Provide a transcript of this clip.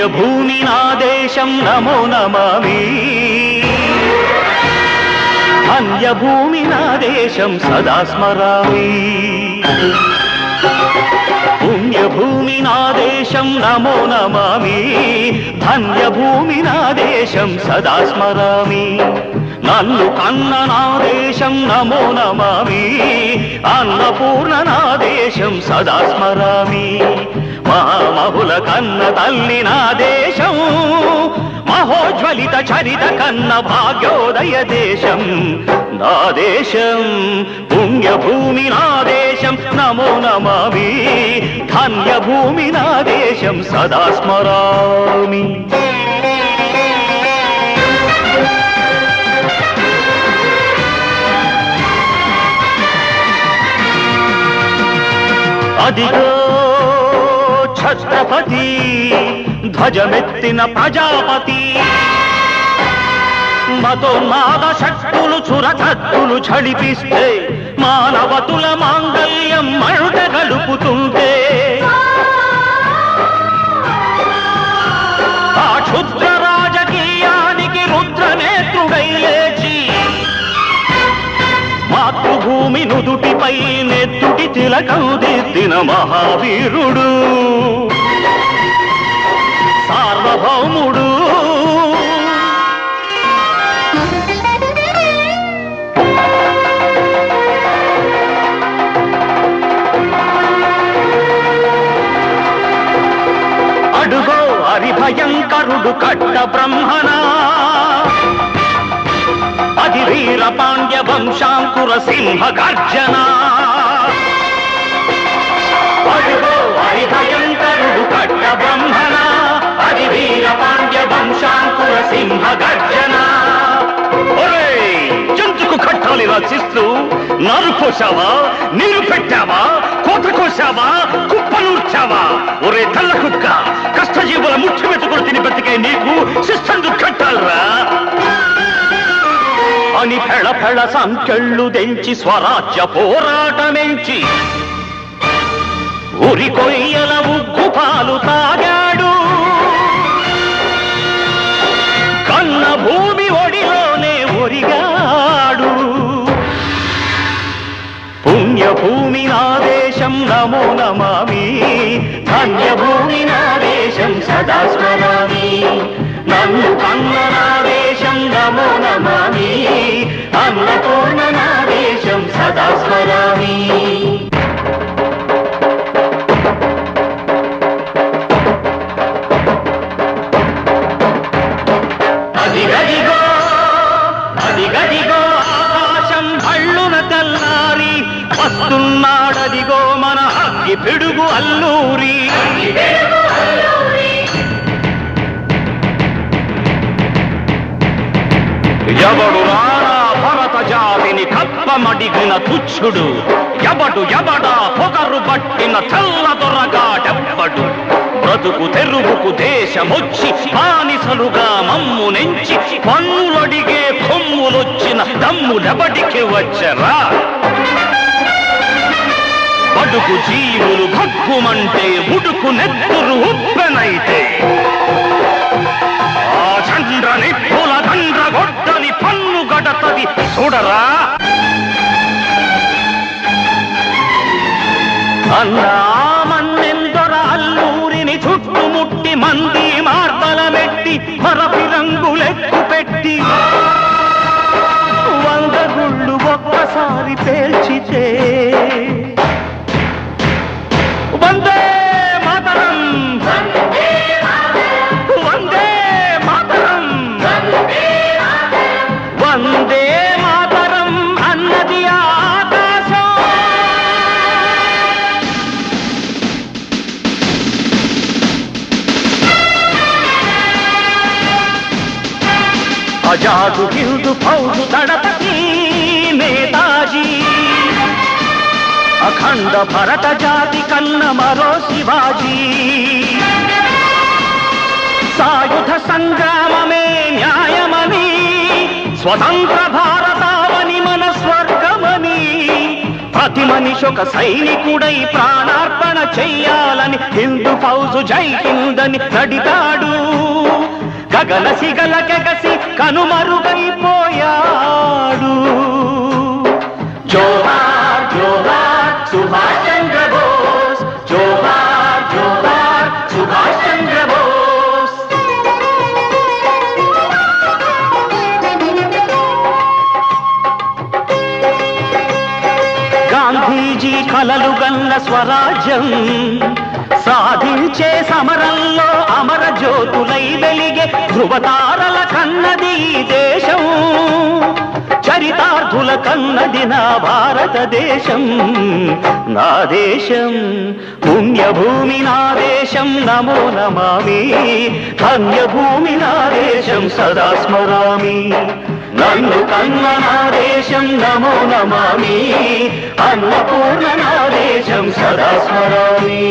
పుణ్యభూమి నా దేశం నమో నమామి ధన్యభూమి నా దేశం సదా స్మరామి పుణ్యభూమి నా దేశం నమో నమామి ధన్యభూమి నా దేశం సదా స్మరామి నన్ను కన్న నా దేశం నమో నమామి అన్నపూర్ణ నా దేశం సదా స్మరామి మహామహుల కన్న తల్లి నా దేశం మహోజ్వలిత చరిత కన్న భాగ్యోదయ దేశం నా దేశం పుణ్యభూమి నా దేశం నమో నమామి ధన్యభూమి నా దేశం సదా స్మరామి అదిగో ఛత్రపతి ధ్వజమెత్తిన ప్రజాపతి మతోన్మాద శక్తులు చురకత్తులు ఝడిపిస్తే మానవతుల మాంగల్యం మంట గలుపుతుంటే ఆ క్షుద్ర రాజకీయానికి రుద్రనేత్రుడై లేచి మాతృభూమి నుదుటిపై నెత్తుటి తిలకం దిద్దిన మహావీరుడు సార్వభౌముడు అడుగో హరిభయంకరుడు కట్ట బ్రహ్మణా అది వీర పాండ్య వంశాంకుర సింహ గర్జన అడుగో హరిభయంకరుడు కట్ట బ్రహ్మణ అది వీర పాండ్య వంశాంకుర సింహ గర్జన జంతుకు కట్టాలి రచిస్తూ నారు కోసావా నీరు పెట్టావా కోత కోసావా కుప్పనూర్చావా ఒరే తల్ల కుక్క కష్టజీవుల ముఖ్య వెతుకులు తిని బతికే నీకు శిస్తందు కట్టాలరా అని ఫెళ ఫెళ సంకెళ్ళు దెంచి స్వరాజ్య పోరాటమెంచి ఉరి కొయ్యల ఉగ్గు పాలు తాగాడు కన్న భూమి ఒడిలోనే ఒరిగాడు పుణ్యభూమి నా దేశం నమో నమామి ధన్యభూమి నా దేశం సదా స్మరామి నన్ను కన్న నా దేశం నమో నమామి అన్నపూర్ణ నా దేశం సదా స్మరామి అదిగదిగో అదిగదిగో ఆకాశం భళ్ళున తెల్లారి వస్తున్నాడదిగో మన అగ్గి పిడుగు అల్లూరి ఎవడు రారా భరత జాతిని కప్పమడిగిన తుచ్చుడు ఎవడు ఎవడా పొగరు పట్టిన చల్ల దొరగాడెవ్వడు బ్రతుకు తెరువుకు దేశమొచ్చి బానిసలుగా మమ్ము నెంచి పన్నులడిగే కొమ్ములొచ్చిన దమ్ములెవడికి వచ్చరా బడుకు జీవులు భగ్గుమంటే ఉడుకు నెత్తురు ఉప్పెనైతే ఆ చంద్ర నిప్పుల దండ్ర గొడ్డని పన్ను గడతది చూడరా అన్నా మన్నెందొర అల్లూరిని చుట్టుముట్టి మంది మార్బలమెట్టి మరపి రంగులెక్కు పెట్టి 100 గుళ్ళు ఒక్కసారి పేల్చితే వందే మాతరం వందే మాతరం వందే మాతరం అన్నది ఆకాశం ఆజాదు హిందూ ఫౌజు దళపతి నేతాజీ అఖండ భరత జాతి కన్న మరో శివాజీ సాయుధ సంగ్రామమే న్యాయమని స్వతంత్ర భారతావని మన స్వర్గమని ప్రతి మనిషి ఒక సైనికుడై ప్రాణార్పణ చెయ్యాలని హిందూ ఫౌజు జై హిందని నడిపాడు. గగన సిగల గగసి కనుమరుగైపోయాడు. జోహార్ జోహార్ సుభాష్ చంద్ర బోస్, జోహార్ జోహార్ సుభాష్ చంద్ర బోస్. గాంధీజీ కలలు గన్న స్వరాజ్యం సాధించే సమరంలో అమర జ్యోతులై వెలిగే ధృవతారల కన్నది ఈ దేశం. చరితార్థుల కన్నది నా భారతదేశం. నా దేశం పుణ్యభూమి, నా దేశం నమో నమామి. ధన్యభూమి నా దేశం సదా స్మరామి. నన్ను కన్న నా దేశం నమో నమామి. అన్నపూర్ణ నా దేశం సదా స్మరామి.